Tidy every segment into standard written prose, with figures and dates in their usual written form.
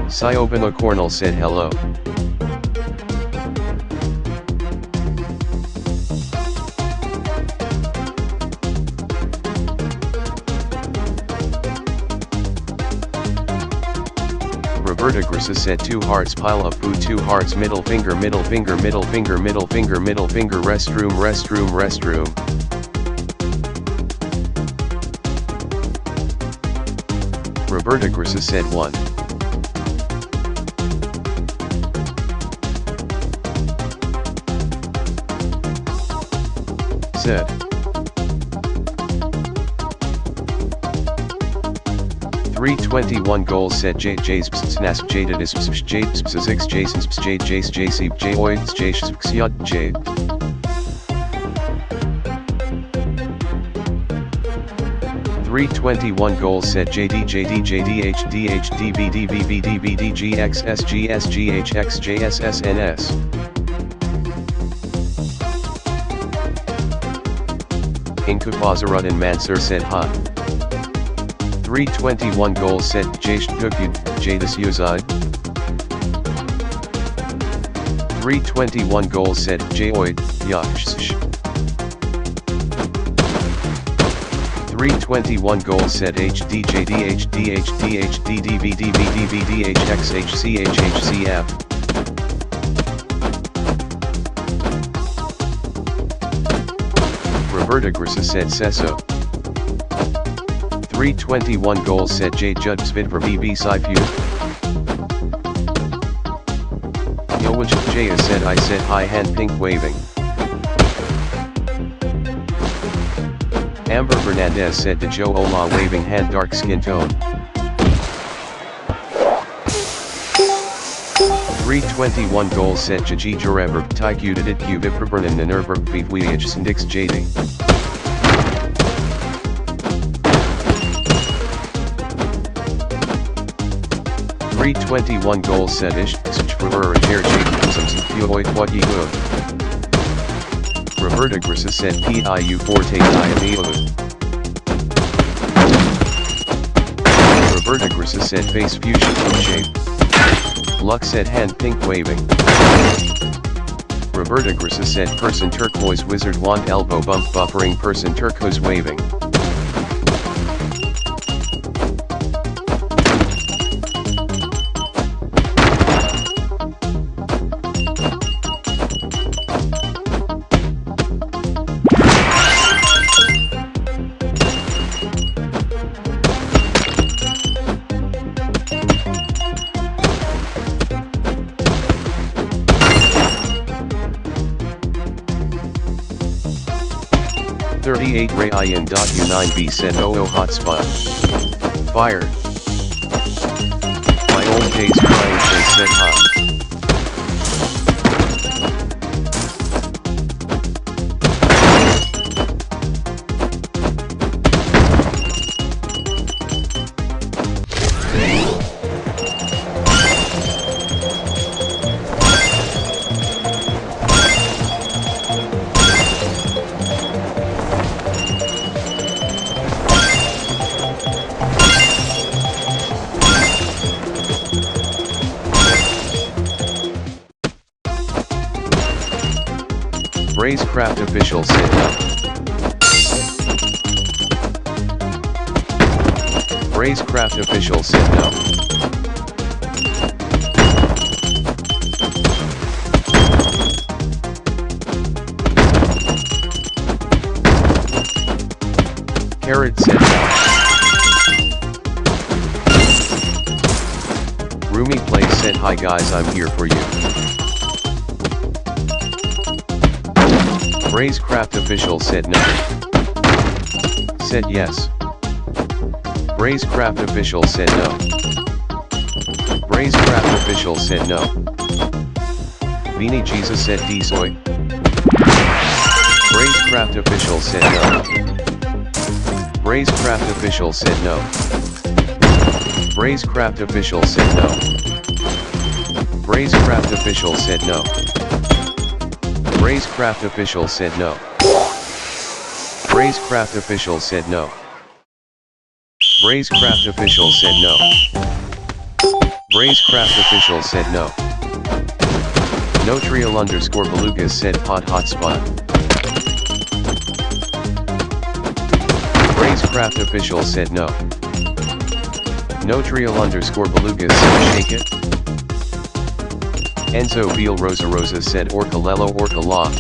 Siobhan Cornell said hello. Roberta Grissa said 2 hearts pile up food 2 hearts middle finger middle finger middle finger middle finger middle finger restroom restroom restroom. Roberta Grissa said 1. Said. "321 goals said J's snas jadedis jades six jasons jade jace jc joids jace yod jade." "321 goals said JD JD JD HDH DVD VVD VD GXS GS GHX JSS NS." Inkufazarudin Mansur said hi. "321 goals said Jaish Gugud Jadis Yuzad." 321 goals said Joid Yaksh. 321 goals said HDJD HDHD HDDVD VDVD HXHC HHCF. Roberta Grissa said Seso. 321 goals said J Judd Svidver VB Saifu. Yowaj Jaya said I said hi hand pink waving. Amber Fernandez said to Joe Ola waving hand dark skin tone. 321 goals said Jaji Jarever Tycudid Cubiperbernan Nanerberg Vivwiach Sindix JD. 321 goals said Ish Schver Jer Jacobsons Fioid What Ye Good. Roberta Grissa said PIU Forte Diamiolu. Roberta Grissa said face fusion shape. Lux said hand pink waving. Roberta Grissa said person turquoise wizard wand elbow bump buffering person turquoise waving. Rayan.U9B said oh hotspot. Fire. My old days crying face said hot. Craft official said no. Craft official said no. Carrot said no. Roomy Place said hi guys, I'm here for you. Craft official said no. Said yes. Craft official said no. Craft official said no. Beanie Jesus said D-soy. Craft official said no. Craft official said no. Craft official said no. Craft official said no. Craft official said no. Craft official said no. Craft official said no. Bracecraft official said no. Notrial underscore belugas said pod hotspot. Bracecraft official said no. Notrial underscore belugas said shake it. Enzo Beal Rosa Rosa said orca lelo orca la.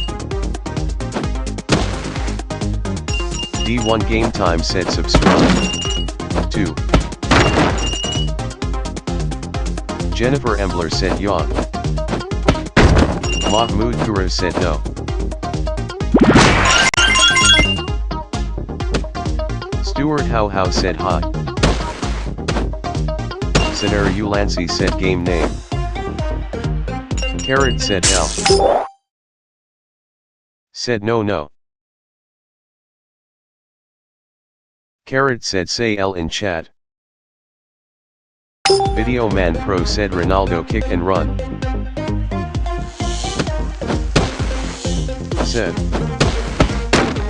D1 Game Time said subscribe. 2. Jennifer Embler said yawn. Mahmoud Kura said no. Stuart How said hi. Sinner Ulansi said game name. Carrot said L. Said no. Carrot said say L in chat. Video Man Pro said Ronaldo kick and run.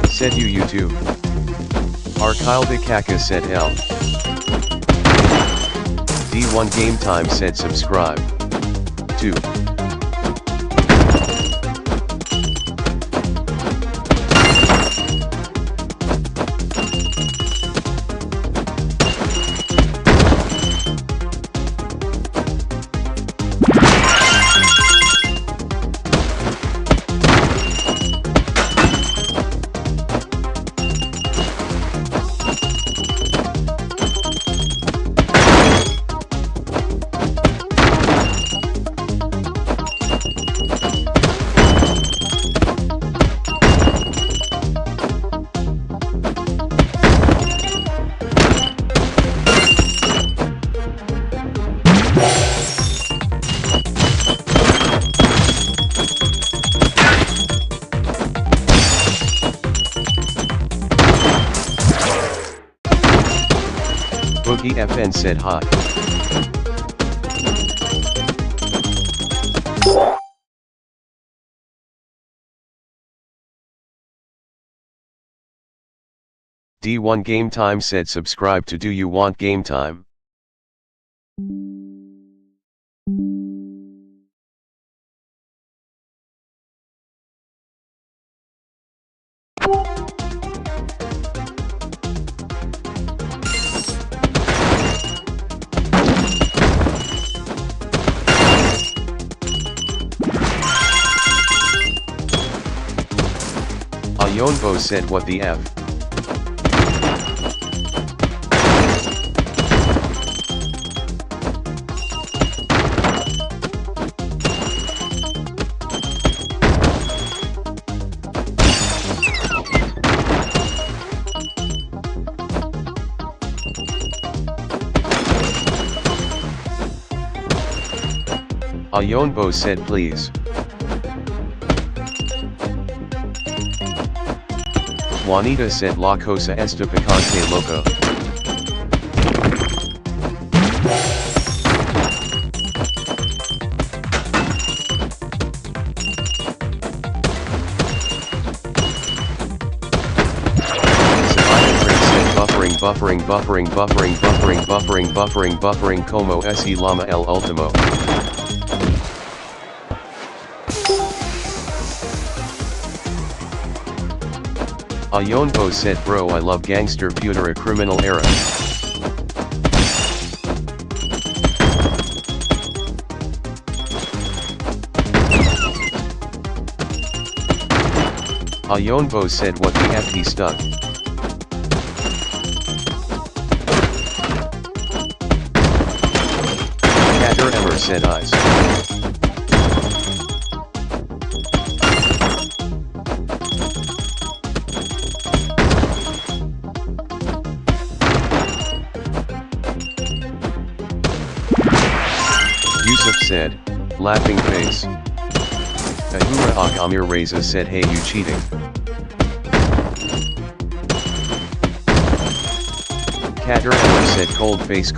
Said you YouTube. Arkilde Kaka said L. D1 Game Time said subscribe. 2. Boogie FN said hi. D1 Game Time said subscribe to Do You Want Game Time? Ayonbo said what the F? Ayonbo said please. Juanita said la cosa esta picante loco. Buffering como ese llama el ultimo. Ayonbo said bro I love gangster puter a criminal era. Ayonbo said what the F he stuck. Kader Emmer said eyes. Yusuf said, laughing face. Ahura Ak Amir Reza said hey you cheating. Kader Emmer said cold face.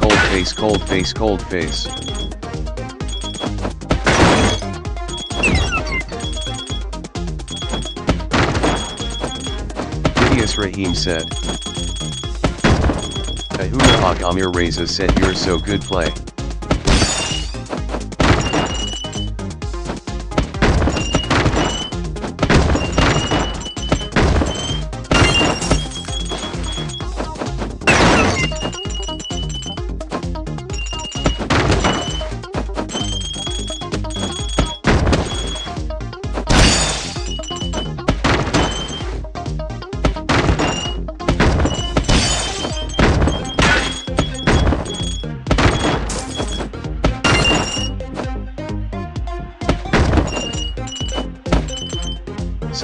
Didius Rahim said. Ahura Ak Amir Reza said you're so good play.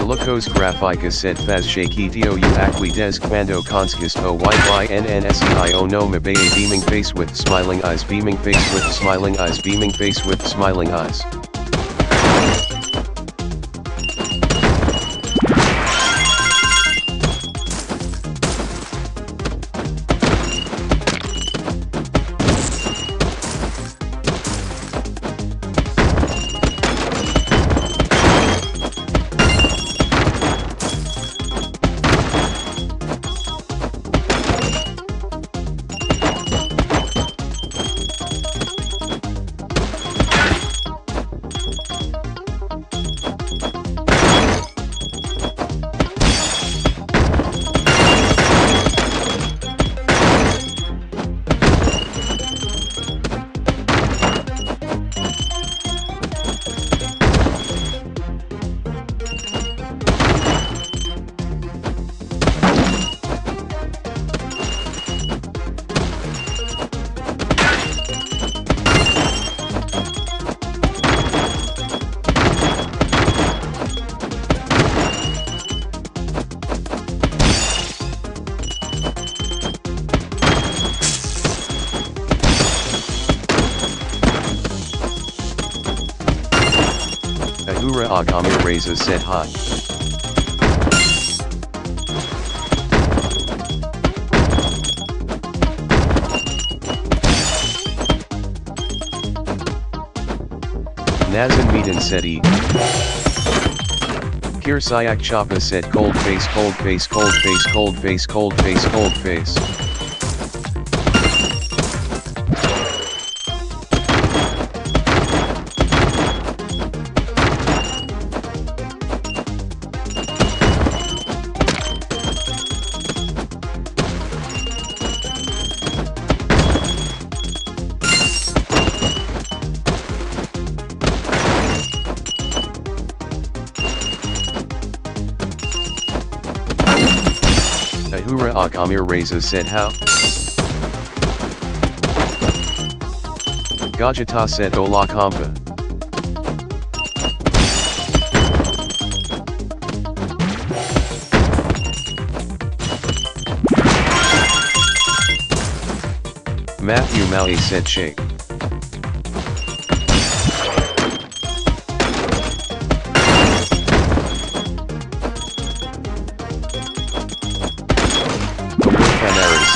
Ilocos Graficas said faz shaquitio u aqui des quando conquisto yynnsei no mabaye beaming face with smiling eyes beaming face with smiling eyes beaming face with smiling eyes. Ahura Agamir Reza said hi. Nazan Medan said E. Kir Sayak Chapa said cold face cold face cold face cold face cold face cold face. Ahura Agamir Reza said how? Gajata said Ola Kamba. Matthew Maui said shake.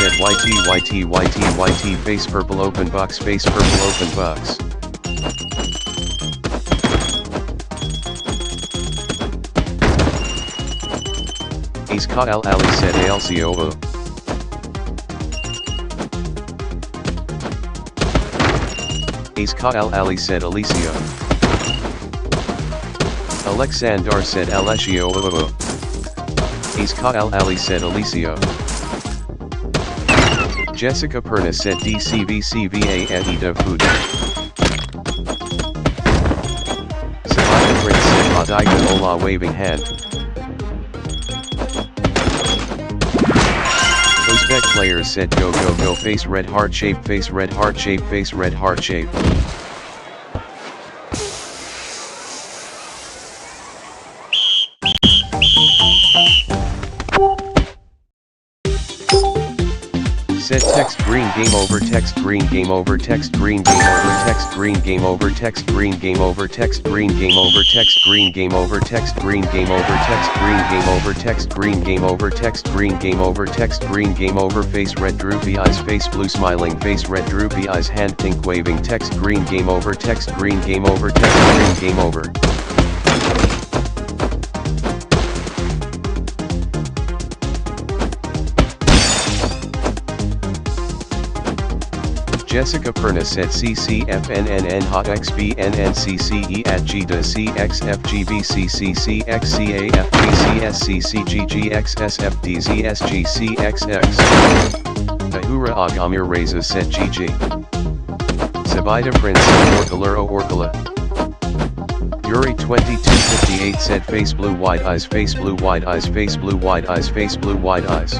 Said YT face purple open box face purple open box. Iska Al Ali said ALCOO. Iska Al Ali said Alicia. Alexandar said Alessio. Iska Al Ali said Alicia. Jessica Perna said DCVCVA and Eda Food. Sabina Prince said Adaiga Ola waving hand. Uzbek players said go go go face red heart shape face red heart shape face red heart shape. Said text green game over text green game over text green game over text green game over text green game over text green game over text green game over text green game over text green game over text green game over text green game over text green game over face red droopy eyes face blue smiling face red droopy eyes hand pink waving text green game over text green game over text green game over. Jessica Perna said CCFNNN hot XBNNCCE at GDA CXFGBCCCXCAFGCSCCGGXSFDZSGCXX. Ahura Agamir Reza said GG. Sabida Prince said Orkaluro Orkala. Yuri 2258 said face blue wide eyes face blue wide eyes face blue wide eyes face blue wide eyes.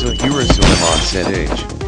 Zahira Suleiman said age.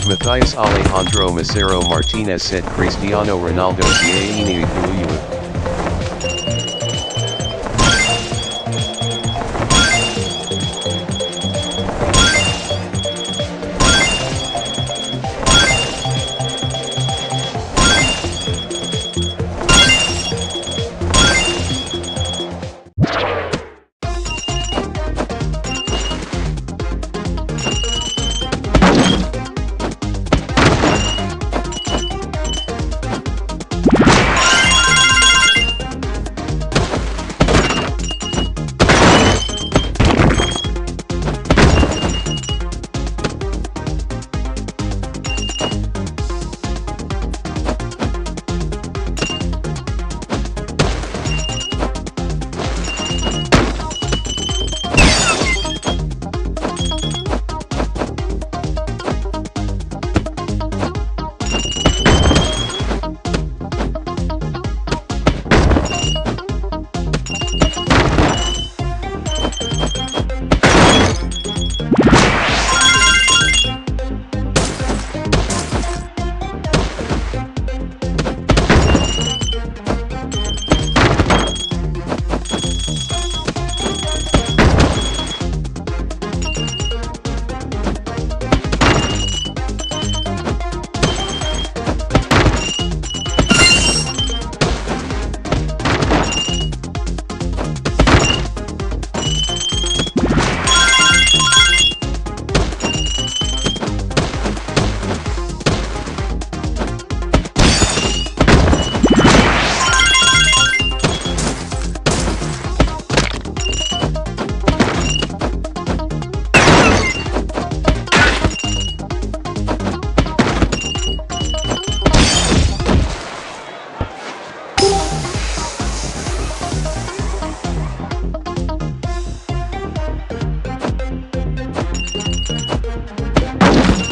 Matthias Alejandro Macero Martinez said Cristiano Ronaldo Ciaini Puluyu.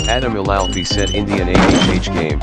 Adam Ilalfi said Indian AHH game.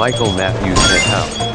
Michael Matthews said how.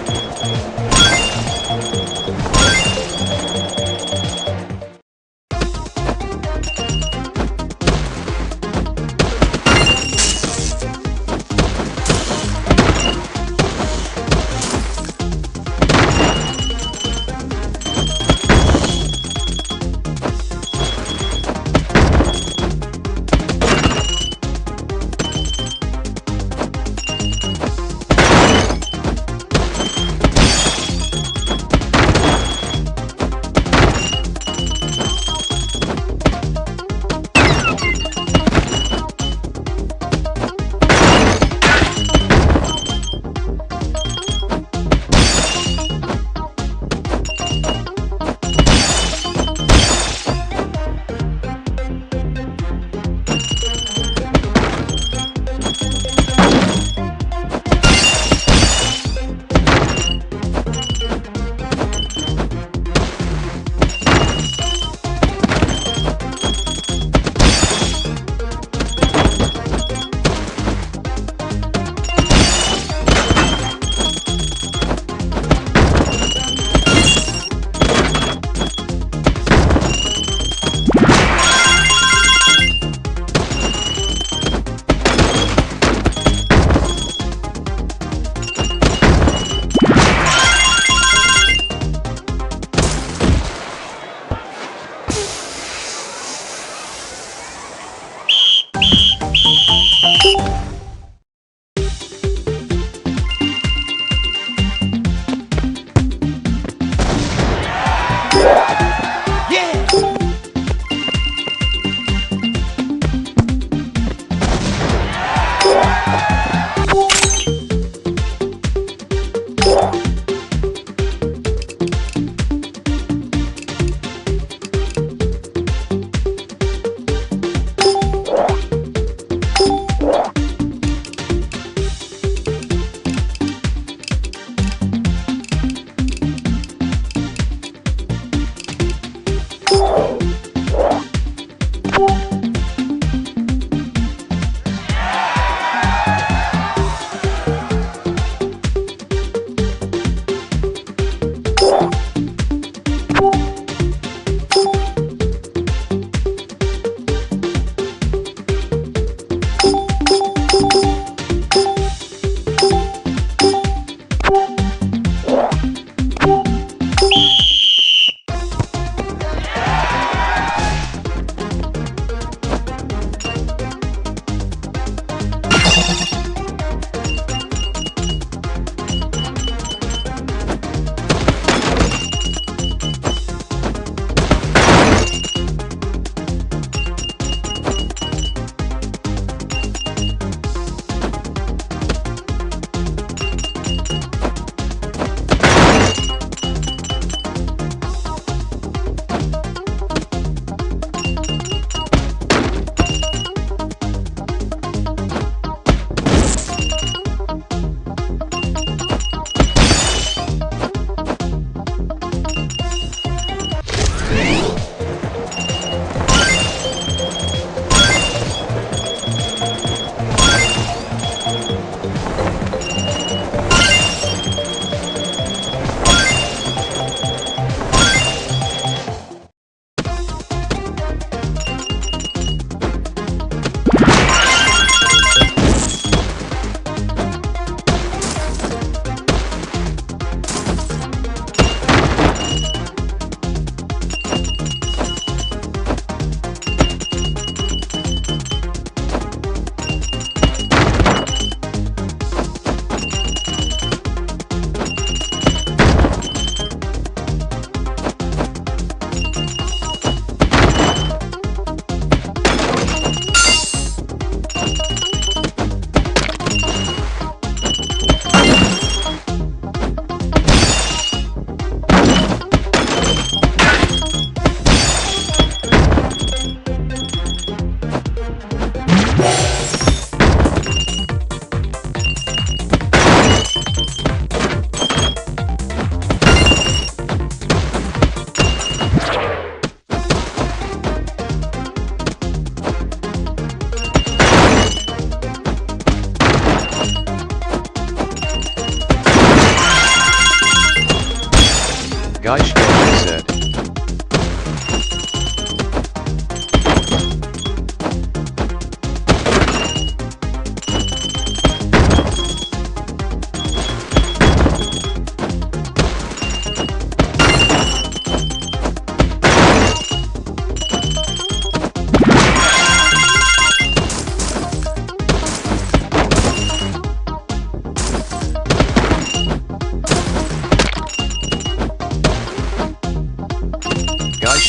Cristiano said.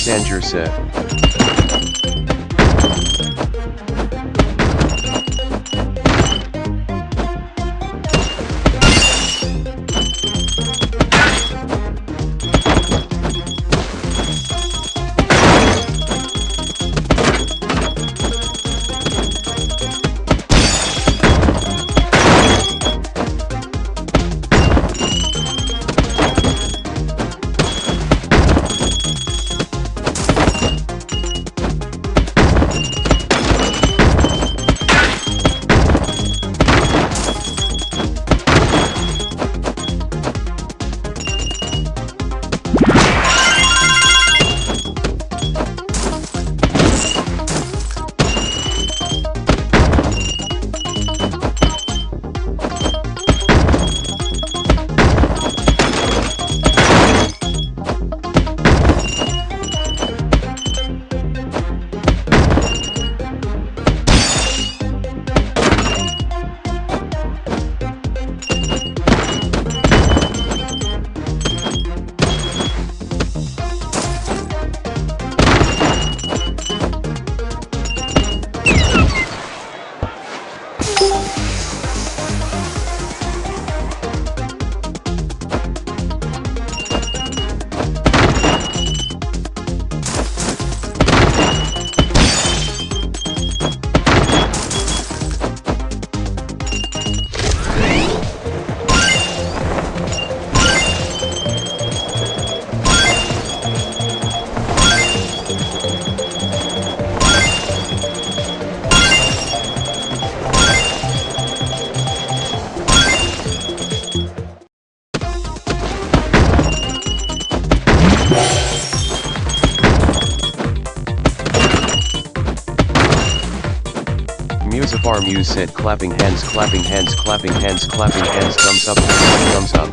Cristiano said. Musafar Muse said clapping hands, clapping hands, clapping hands, clapping hands, thumbs up, thumbs up.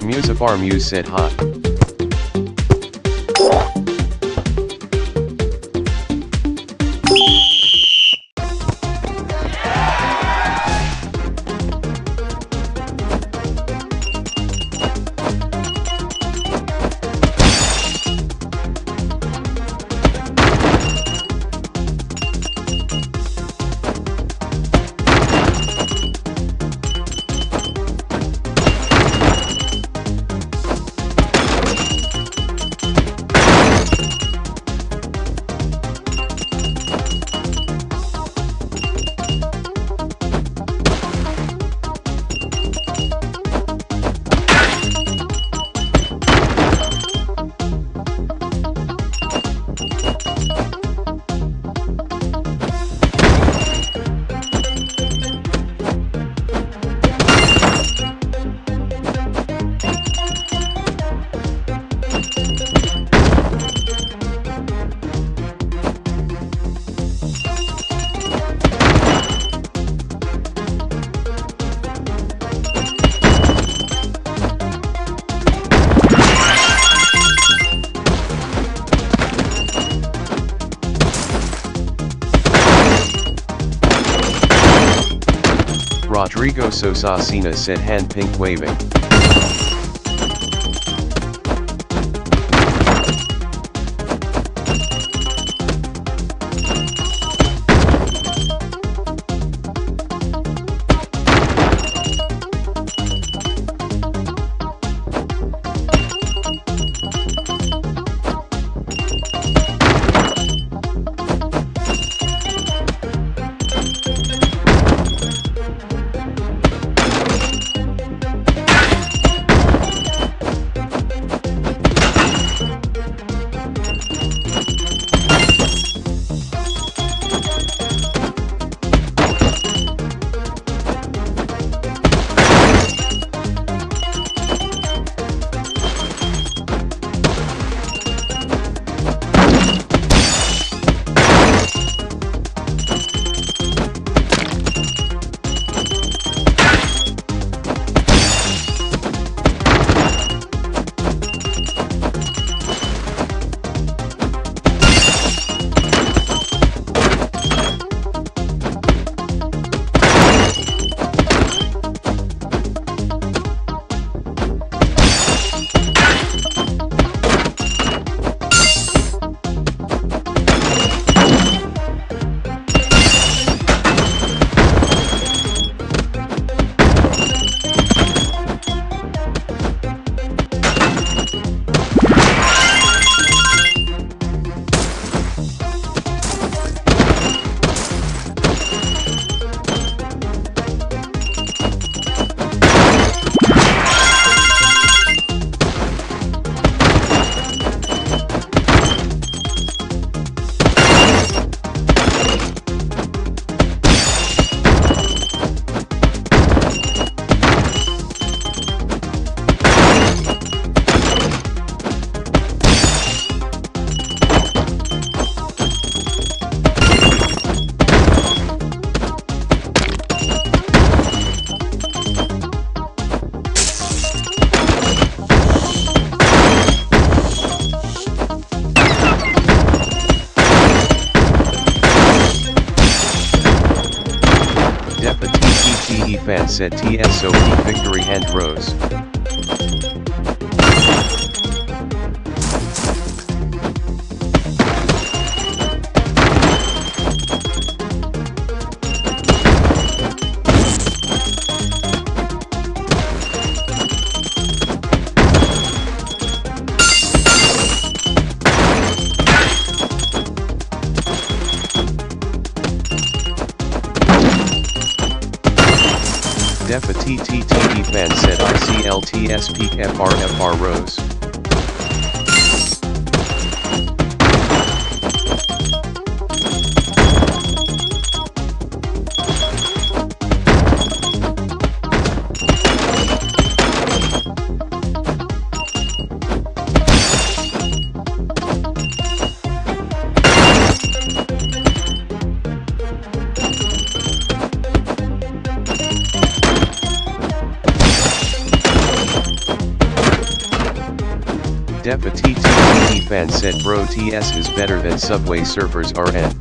Musafar Muse said hot. Rodrigo Sosacina said hand pink waving. fan said TSOP victory hand rose. Defa TTTE fan said ICLTS peak FR rose. Defa TTTE fan said Bro TS is better than Subway Surfers RN.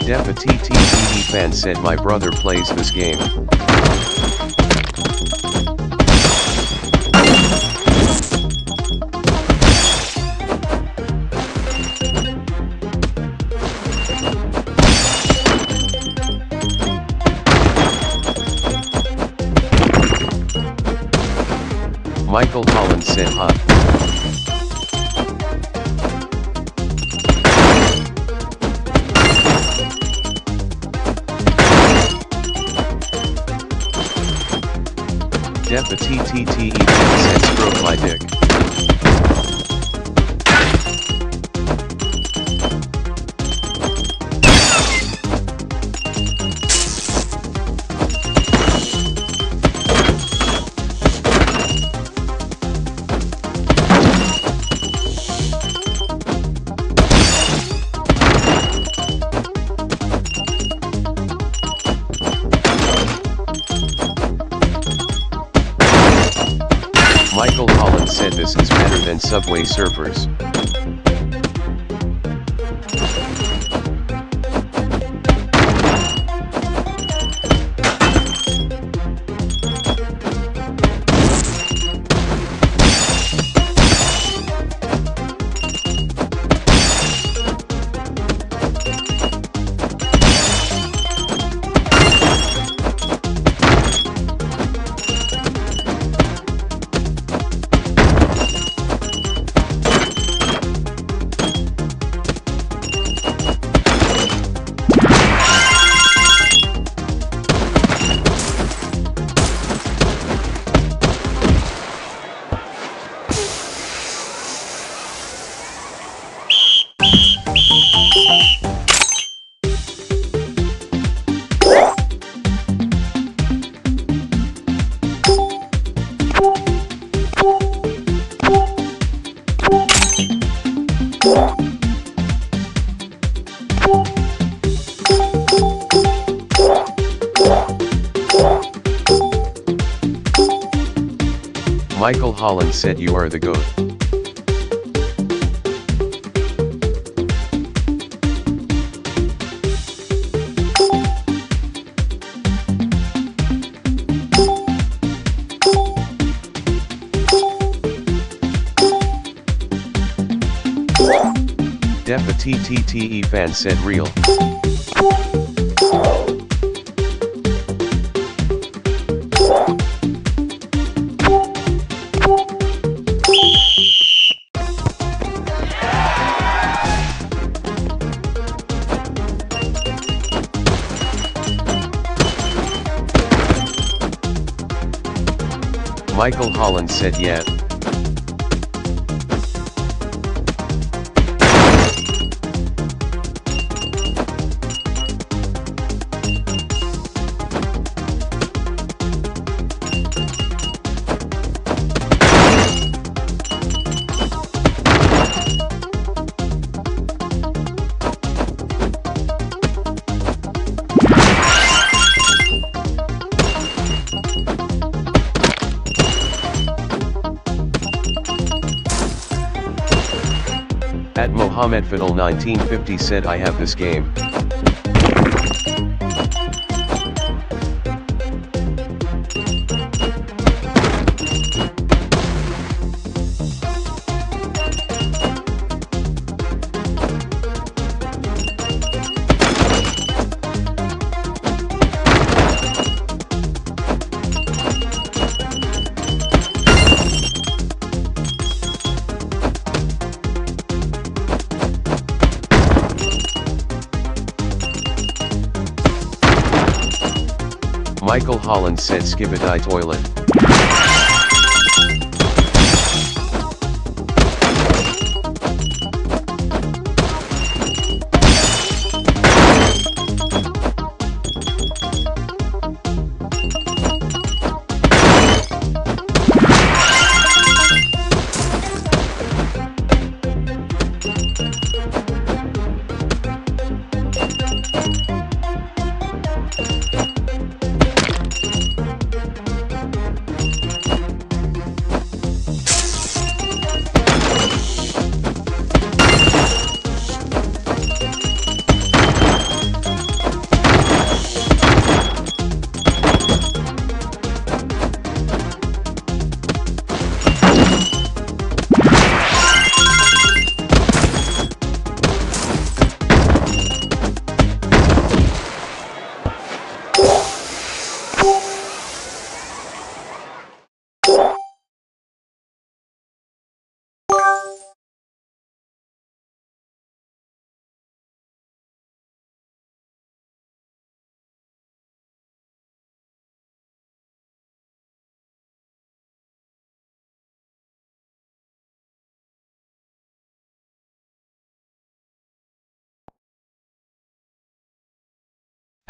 Defa TTTE fan said my brother plays this game. Michael Holland said hot. Defa TTTE fan said stroke my dick. Michael Holland said this is better than Subway Surfers. Michael Holland said you are the GOAT. Defa TTTE fan said real. Michael Holland said yeah. Mohammed Fadil 1950 said I have this game. Michael Holland said skibidi toilet.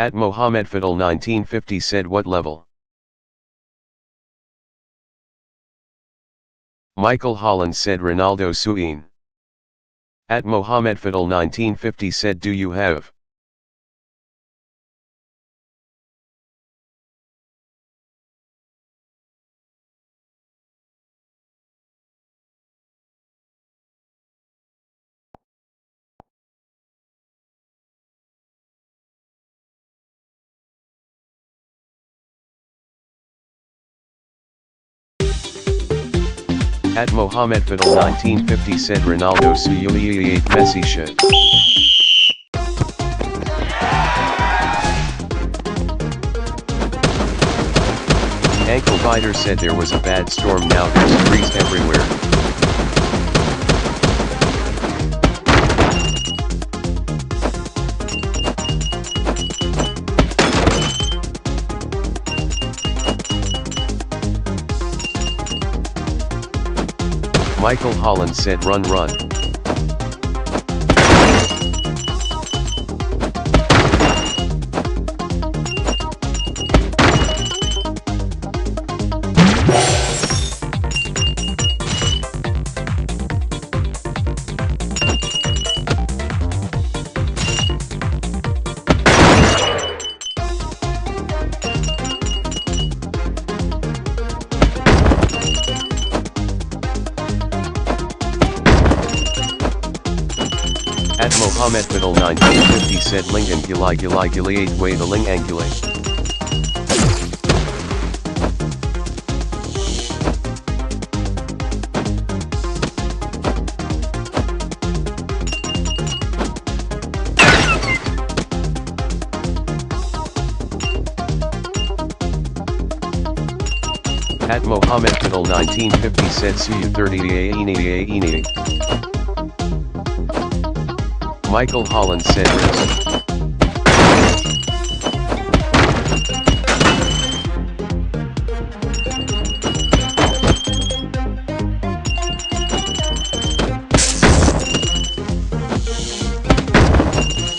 At Mohammed Fadil 1950 said what level? Michael Holland said Ronaldo Suin. At Mohammed Fadil 1950 said do you have? At Mohammed Fadil 1950 said Ronaldo Suin Messi should. Ankle biter said there was a bad storm now there's trees everywhere. Michael Holland said run run. At Mohammed Fadil 1950 said Lingan gilate way the ling angulate. At Mohammed Fadil 1950 said Suyu 30 Michael Holland said risk.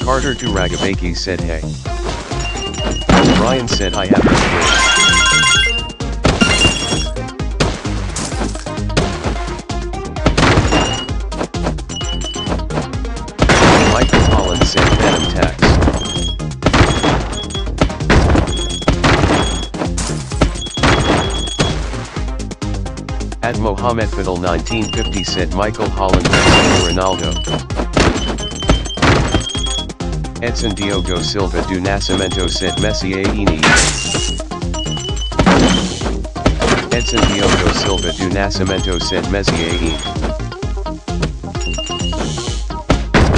Carter to Ragabaki said hey. Brian said I have no words. Said Phantom Tax. At Mohammed Fadil 1950 said Michael Holland Messi Ronaldo. Edson Diogo Silva do Nascimento Set Messi Aini. Edson Diogo Silva do Nascimento Set Messi Aini.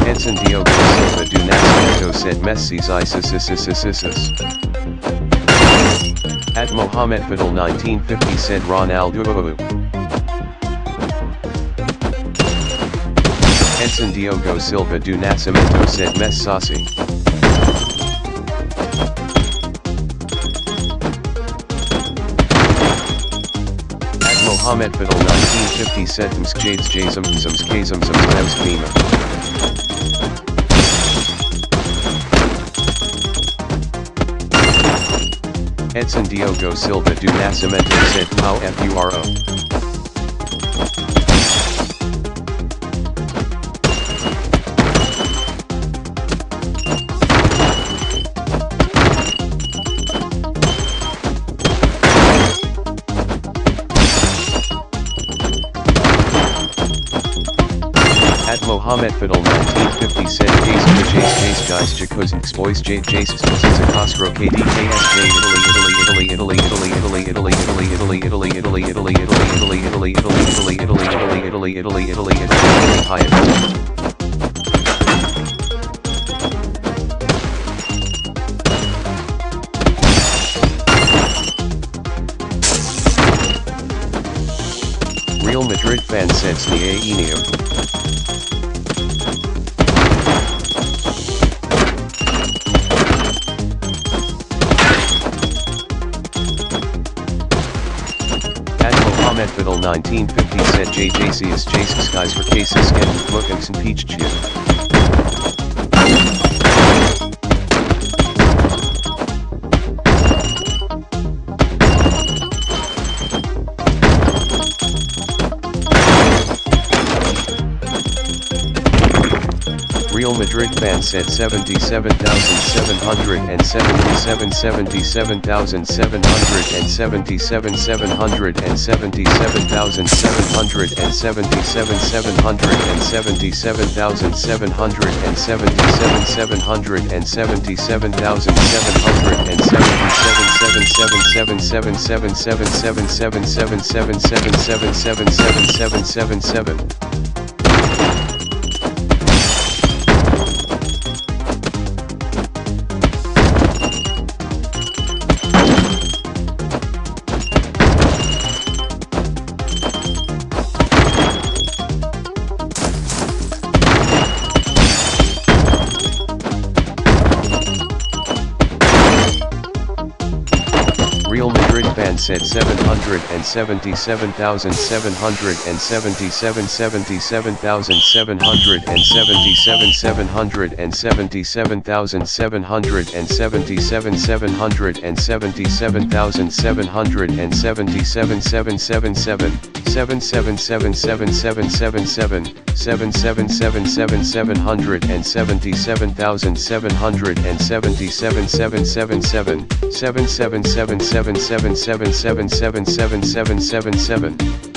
Edson Diogo Silva do Nascimento Set Messi Isis. At Mohamed Fadel 1950 said Ronaldo. Edson Diogo Silva do Nascimento said Messi. At Mohamed Fadel 1950 said Edson Diogo Silva do Nascimento said Pau Furo. At Mohamed Fadel 1950 said Jace guys Jacuz Boys Jace Costro KDKSJ Italy Real Madrid fan says the Ainio. Mohamed Fadel 1950 said JJC is Jace skies for cases and lookings and peach chew. Real Madrid fan said 77,777 77,777 777 777 77,777 777 777 Real Madrid fan said 777,777 77,777 777,777 777,777 777,777 777,777 777,777 777,777 777,777